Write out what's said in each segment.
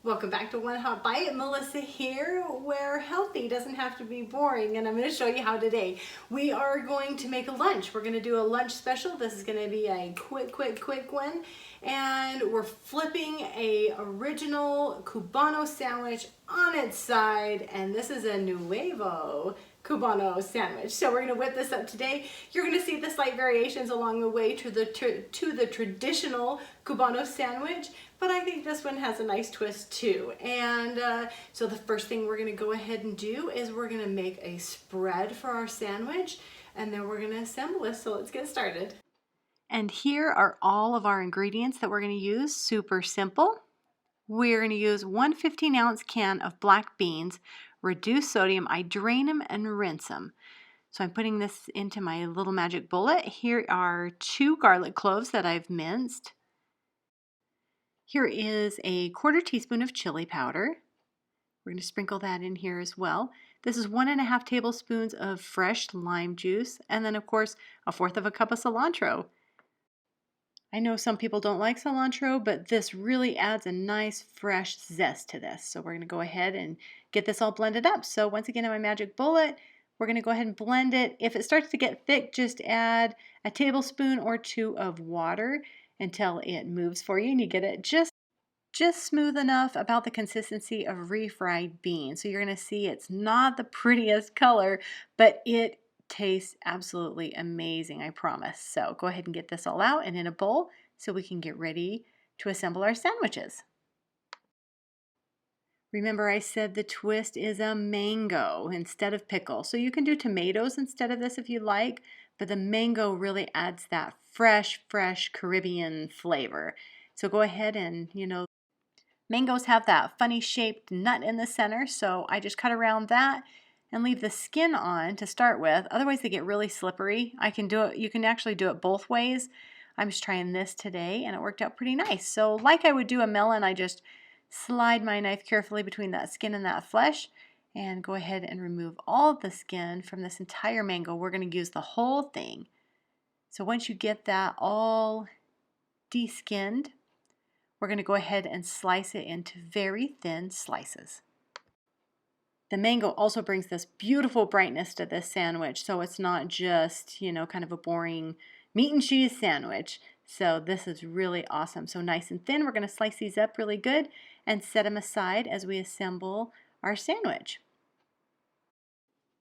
Welcome back to One Hot Bite. Melissa here, where healthy doesn't have to be boring, and I'm going to show you how today. We are going to make a lunch. We're going to do a lunch special. This is going to be a quick one, and we're flipping a original Cubano sandwich on its side, and this is a Nuevo Cubano sandwich. So we're going to whip this up today. You're going to see the slight variations along the way to the traditional Cubano sandwich, but I think this one has a nice twist too. And so the first thing we're going to go ahead and do is we're going to make a spread for our sandwich, and then we're going to assemble it. So let's get started. And here are all of our ingredients that we're going to use. Super simple. We're going to use 1 15-ounce can of black beans, reduced sodium. I drain them and rinse them. So I'm putting this into my little magic bullet. Here are 2 garlic cloves that I've minced. Here is a 1/4 teaspoon of chili powder. We're going to sprinkle that in here as well. This is 1½ tablespoons of fresh lime juice, and then of course 1/4 cup of cilantro. I know some people don't like cilantro, but this really adds a nice fresh zest to this. So we're going to go ahead and get this all blended up. So once again in my magic bullet, we're going to go ahead and blend it. If it starts to get thick, just add a tablespoon or 2 of water until it moves for you and you get it just smooth enough, about the consistency of refried beans. So you're going to see it's not the prettiest color, but it tastes absolutely amazing, I promise. So go ahead and get this all out and in a bowl so we can get ready to assemble our sandwiches. Remember, I said the twist is a mango instead of pickle. So you can do tomatoes instead of this if you like, but the mango really adds that fresh Caribbean flavor. So go ahead and, mangoes have that funny shaped nut in the center, so I just cut around that and leave the skin on to start with. Otherwise they get really slippery. You can actually do it both ways. I'm just trying this today and it worked out pretty nice. So like I would do a melon, I just slide my knife carefully between that skin and that flesh and go ahead and remove all of the skin from this entire mango. We're going to use the whole thing. So once you get that all de-skinned, we're going to go ahead and slice it into very thin slices. The mango also brings this beautiful brightness to this sandwich, so it's not just, kind of a boring meat and cheese sandwich. So this is really awesome. So nice and thin. We're going to slice these up really good and set them aside as we assemble our sandwich.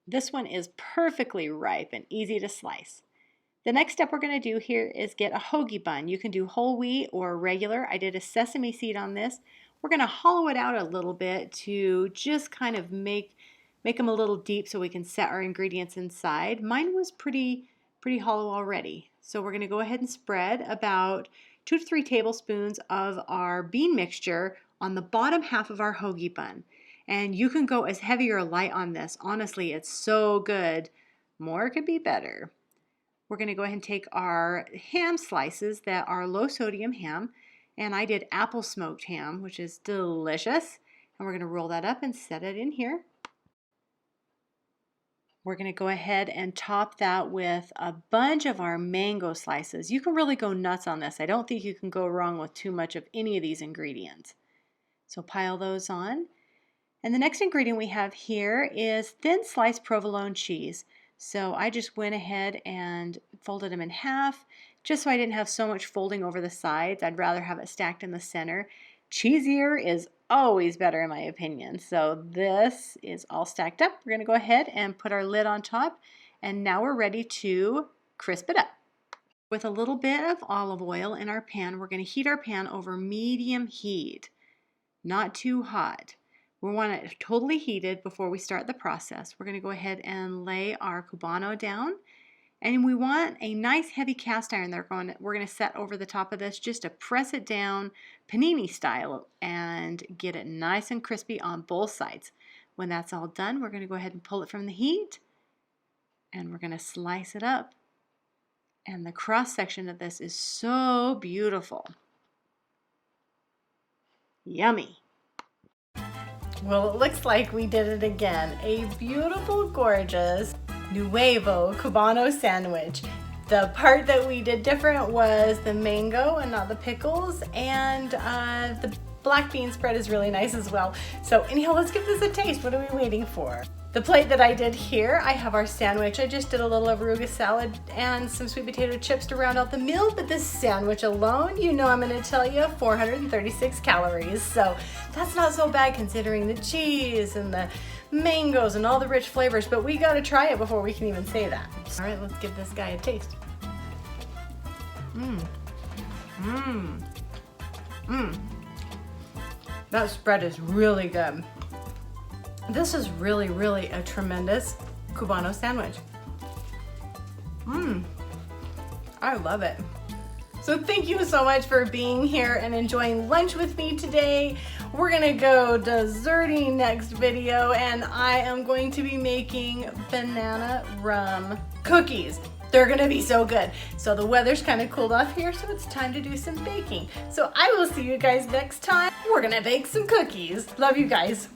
This one is perfectly ripe and easy to slice. The next step we're going to do here is get a hoagie bun. You can do whole wheat or regular. I did a sesame seed on this. We're going to hollow it out a little bit to just kind of make them a little deep so we can set our ingredients inside. Mine was pretty hollow already. So we're going to go ahead and spread about 2 to 3 tablespoons of our bean mixture on the bottom half of our hoagie bun. And you can go as heavy or light on this. Honestly, it's so good. More could be better. We're going to go ahead and take our ham slices that are low sodium ham, and I did apple smoked ham, which is delicious, and we're going to roll that up and set it in here. We're going to go ahead and top that with a bunch of our mango slices. You can really go nuts on this. I don't think you can go wrong with too much of any of these ingredients. So pile those on. And the next ingredient we have here is thin sliced provolone cheese. So I just went ahead and folded them in half just so I didn't have so much folding over the sides. I'd rather have it stacked in the center. Cheesier is always better in my opinion. So this is all stacked up. We're going to go ahead and put our lid on top, and now we're ready to crisp it up. With a little bit of olive oil in our pan, we're going to heat our pan over medium heat, not too hot. We want it totally heated before we start the process. We're going to go ahead and lay our Cubano down, and we want a nice heavy cast iron we're going to set over the top of this just to press it down panini style and get it nice and crispy on both sides. When that's all done, we're going to go ahead and pull it from the heat, and we're going to slice it up. And the cross section of this is so beautiful. Yummy. Well, it looks like we did it again. A beautiful, gorgeous Nuevo Cubano sandwich. The part that we did different was the mango and not the pickles, and the black bean spread is really nice as well. So anyhow, let's give this a taste. What are we waiting for? The plate that I did here, I have our sandwich. I just did a little arugula salad and some sweet potato chips to round out the meal, but this sandwich alone, you know I'm gonna tell you, 436 calories. So that's not so bad considering the cheese and the mangoes and all the rich flavors, but we gotta try it before we can even say that. All right, let's give this guy a taste. That spread is really good. This is really, really a tremendous Cubano sandwich. I love it. So thank you so much for being here and enjoying lunch with me today. We're gonna go desserting next video, and I am going to be making banana rum cookies. They're gonna be so good. So the weather's kind of cooled off here, so it's time to do some baking. So I will see you guys next time. We're gonna bake some cookies. Love you guys.